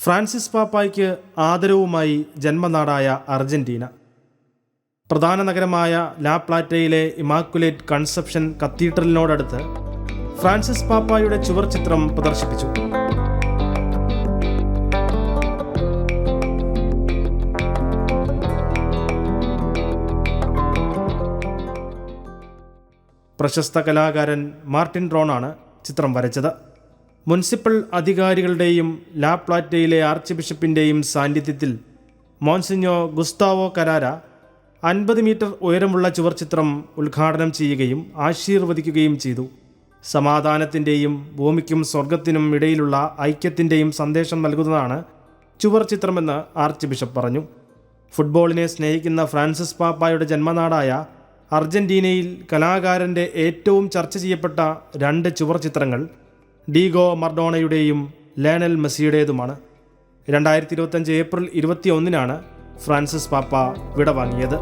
Francis പാപ്പായ്ക്ക് ആദരവുമായി ജന്മനാടായ Argentina. പ്രധാന നഗരമായ ലാ പ്ലാറ്റയിലെ ഇമാക്കുലേറ്റ് കൺസെപ്ഷൻ കത്തീഡ്രലിനോടടുത്ത് ഫ്രാൻസിസ് പാപ്പായുടെ ചുവർ ചിത്രം പ്രദർശിപ്പിച്ചു. പ്രശസ്ത കലാകാരൻ മാർട്ടിൻ റോണാണ് ചിത്രം വരച്ചത്. മുനിസിപ്പൽ അധികാരികളുടെയും ലാ പ്ലാറ്റയിലെ ആർച്ച് ബിഷപ്പിൻ്റെയും സാന്നിധ്യത്തിൽ മോൺസിഞ്ഞോ ഗുസ്താവോ കരാര 50 മീറ്റർ ഉയരമുള്ള ചുവർ ചിത്രം ഉദ്ഘാടനം ചെയ്യുകയും ആശീർവദിക്കുകയും ചെയ്തു. സമാധാനത്തിൻ്റെയും ഭൂമിക്കും സ്വർഗത്തിനും ഇടയിലുള്ള ഐക്യത്തിൻ്റെയും സന്ദേശം നൽകുന്നതാണ് ചുവർ ചിത്രമെന്ന് ആർച്ച് ബിഷപ്പ് പറഞ്ഞു. ഫുട്ബോളിനെ സ്നേഹിക്കുന്ന ഫ്രാൻസിസ് പാപ്പായുടെ ജന്മനാടായ അർജന്റീനയിൽ കലാകാരൻ്റെ ഏറ്റവും ചർച്ച ചെയ്യപ്പെട്ട 2 ചുവർ ചിത്രങ്ങൾ ഡീഗോ മർഡോണയുടെയും ലയണൽ മെസ്സിയുടേതുമാണ്. 2025 ഏപ്രിൽ 21 ഫ്രാൻസിസ് പാപ്പ വിടവാങ്ങിയത്.